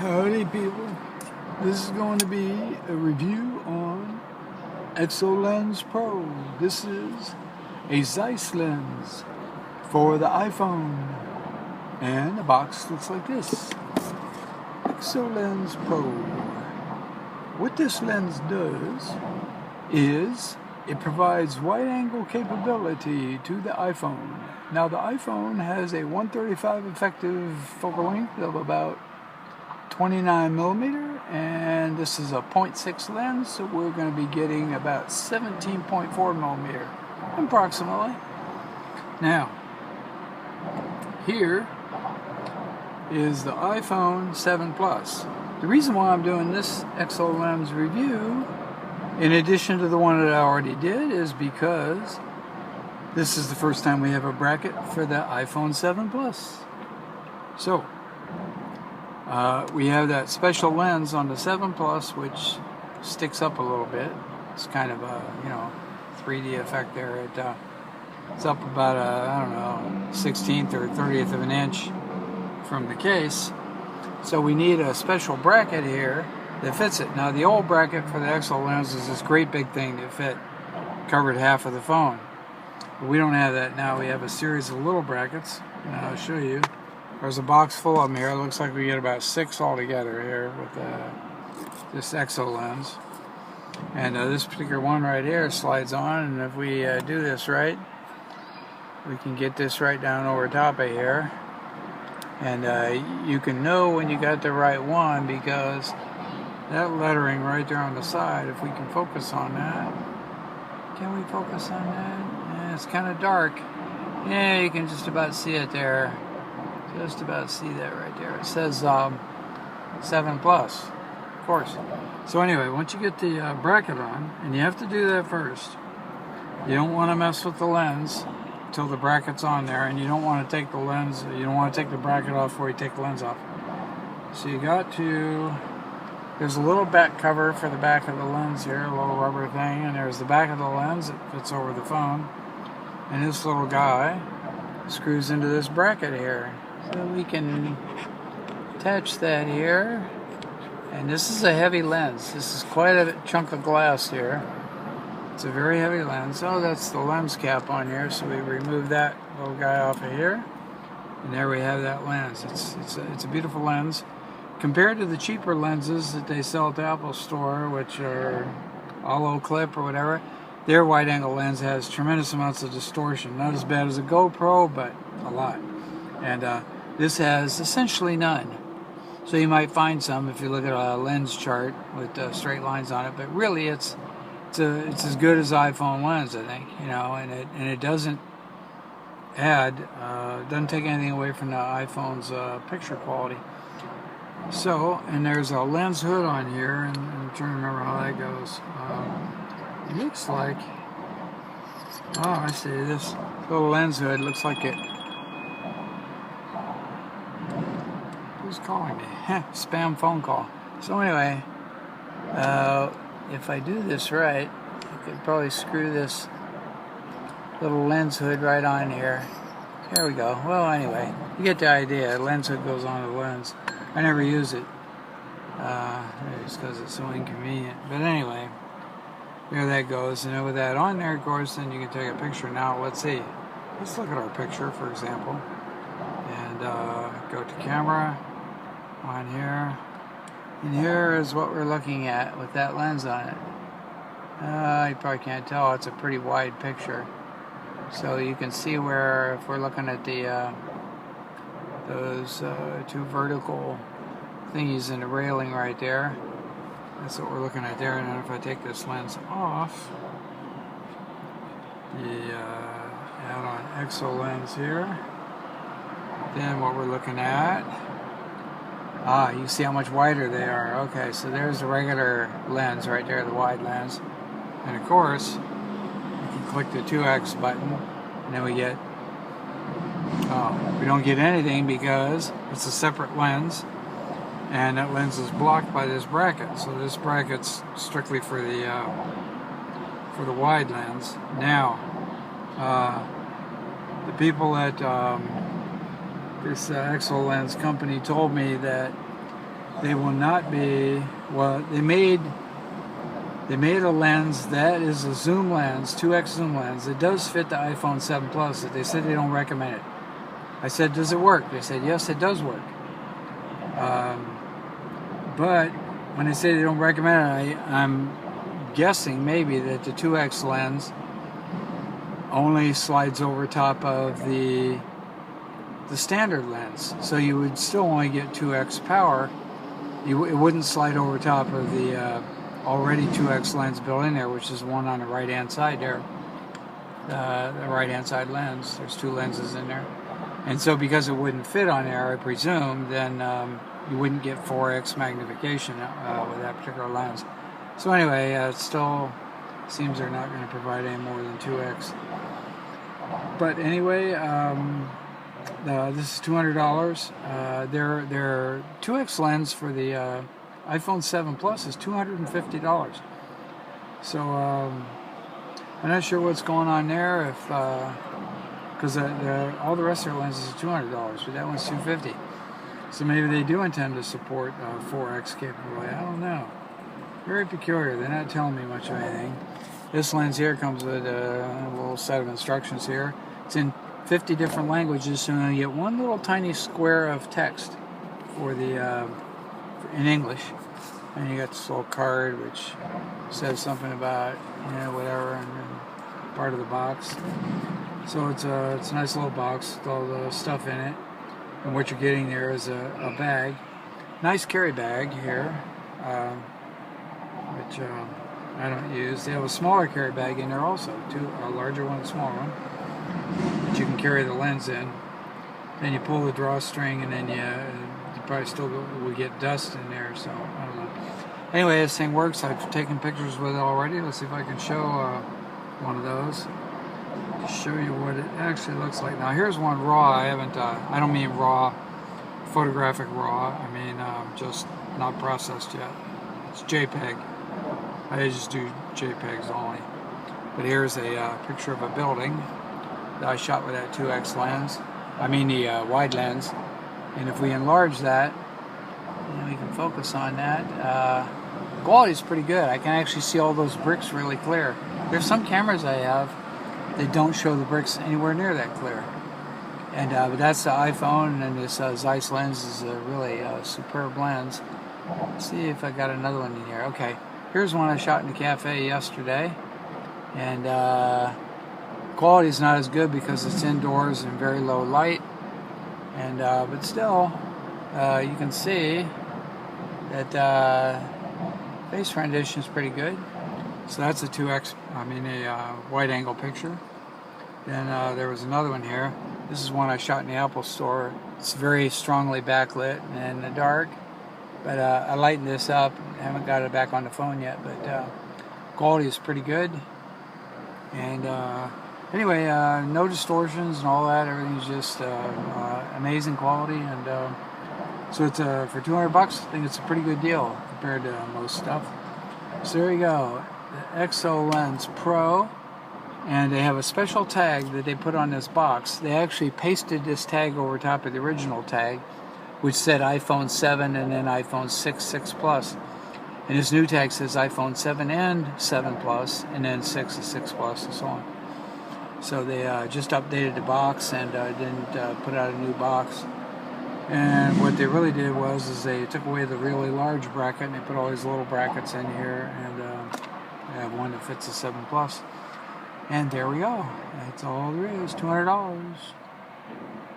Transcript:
Howdy people, this is going to be a review on Exolens Pro. This is a Zeiss lens for the iPhone, and the box looks like this. Exolens Pro. What this lens does is it provides wide-angle capability to the iPhone. Now the iPhone has a 135 effective focal length of about 29 millimeter, and this is a 0.6 lens, so we're going to be getting about 17.4 millimeter approximately. Now here is the iPhone 7 Plus. The reason why I'm doing this Exolens review in addition to the one that I already did is because this is the first time we have a bracket for the iPhone 7 Plus. So we have that special lens on the 7 Plus, which sticks up a little bit. It's kind of a 3D effect there. It's up about a 16th or 30th of an inch from the case. So we need a special bracket here that fits it. Now the old bracket for the Exolens is this great big thing that covered half of the phone. But we don't have that now. We have a series of little brackets, and I'll show you. There's a box full of them here. It looks like we get about 6 altogether here with this Exolens. And this particular one right here slides on, and if we do this right, we can get this right down over top of here. And you can know when you got the right one because that lettering right there on the side, if we can focus on that. Can we focus on that? Yeah, it's kind of dark. Yeah, you can just about see it there. Just about see that right there. It says 7 Plus, of course. So anyway, once you get the bracket on, and you have to do that first, you don't want to mess with the lens until the bracket's on there, and you don't want to take the lens, you don't want to take the bracket off before you take the lens off. So you got to, there's a little back cover for the back of the lens here, a little rubber thing, and there's the back of the lens that fits over the phone, and this little guy screws into this bracket here. So we can attach that here, and this is a heavy lens. This is quite a chunk of glass here. It's a very heavy lens. Oh, that's the lens cap on here, so we remove that little guy off of here, and there we have that lens. It's a beautiful lens compared to the cheaper lenses that they sell at the Apple store, which are hollow clip or whatever. Their wide-angle lens has tremendous amounts of distortion. Not as bad as a GoPro, but a lot. And this has essentially none. So you might find some if you look at a lens chart with straight lines on it. But really, it's as good as iPhone lens, I think. And it doesn't doesn't take anything away from the iPhone's picture quality. So, and there's a lens hood on here, and I'm trying to remember how that goes. It looks like, oh, I see, this little lens hood looks like it. Who's calling me? Spam phone call. So anyway, if I do this right, I could probably screw this little lens hood right on here. There we go. Well, anyway, you get the idea. The lens hood goes on the lens. I never use it, just because it's so inconvenient. But anyway, there that goes. And with that on there, of course, then you can take a picture. Now, let's see. Let's look at our picture, for example. And go to camera on here. And here is what we're looking at with that lens on it. You probably can't tell. It's a pretty wide picture. So you can see where, if we're looking at the those two vertical thingies in the railing right there, that's what we're looking at there. And then if I take this lens off, the add-on Exolens here, then what we're looking at, you see how much wider they are. Okay, so there's the regular lens right there, the wide lens. And of course, you can click the 2x button, and then we get, we don't get anything because it's a separate lens, and that lens is blocked by this bracket. So this bracket's strictly for the wide lens. Now, the people at this Exolens company told me that they will not be, well, they made a lens that is a zoom lens, 2x zoom lens. It does fit the iPhone 7 Plus. They said they don't recommend it. I said, does it work? They said, yes, it does work. But when they say they don't recommend it, I'm guessing maybe that the 2x lens only slides over top of the standard lens. So you would still only get 2x power. It wouldn't slide over top of the already 2x lens built in there, which is one on the right hand side there. The right hand side lens, there's two lenses in there. And so because it wouldn't fit on there, I presume, then you wouldn't get 4x magnification with that particular lens. So anyway, it still seems they're not going to provide any more than 2x. But anyway, this is $200. Their 2x lens for the iPhone 7 Plus is $250. So I'm not sure what's going on there, if because all the rest of their lenses are $200, but that one's $250. So maybe they do intend to support 4x capability. I don't know. Very peculiar. They're not telling me much of anything. This lens here comes with a little set of instructions here. It's in 50 different languages, so you get one little tiny square of text for the in English, and you got this little card which says something about whatever, and then part of the box. So it's a nice little box with all the stuff in it, and what you're getting there is a bag, nice carry bag here, which I don't use. They have a smaller carry bag in there also, a larger one, a smaller one, that you can carry the lens in. Then you pull the drawstring, and then you probably still will get dust in there, so I don't know. Anyway, this thing works. I've taken pictures with it already. Let's see if I can show one of those to show you what it actually looks like. Now here's one raw. I don't mean raw, photographic raw. I mean just not processed yet. It's JPEG. I just do JPEGs only. But here's a picture of a building that I shot with that 2x lens. I mean the wide lens. And if we enlarge that, we can focus on that. Quality is pretty good. I can actually see all those bricks really clear. There's some cameras I have that don't show the bricks anywhere near that clear. And but that's the iPhone, and this Zeiss lens is a really superb lens. Let's see if I got another one in here. Okay, here's one I shot in the cafe yesterday, and quality is not as good because it's indoors in very low light. And but still, you can see that face rendition is pretty good. So that's a 2x, a wide-angle picture. Then there was another one here. This is one I shot in the Apple store. It's very strongly backlit and in the dark. But I lightened this up. I haven't got it back on the phone yet, but quality is pretty good. And anyway, no distortions and all that. Everything's just amazing quality. And so it's for $200. I think it's a pretty good deal compared to most stuff. So there you go. The Exolens Pro, and they have a special tag that they put on this box. They actually pasted this tag over top of the original tag, which said iPhone 7 and then iPhone 6 Plus. And this new tag says iPhone 7 and 7 Plus, and then 6 and 6 Plus, and so on. So they just updated the box and didn't put out a new box. And what they really did was they took away the really large bracket and they put all these little brackets in here, and I have one that fits the 7 Plus. And there we go. That's all there is, $200.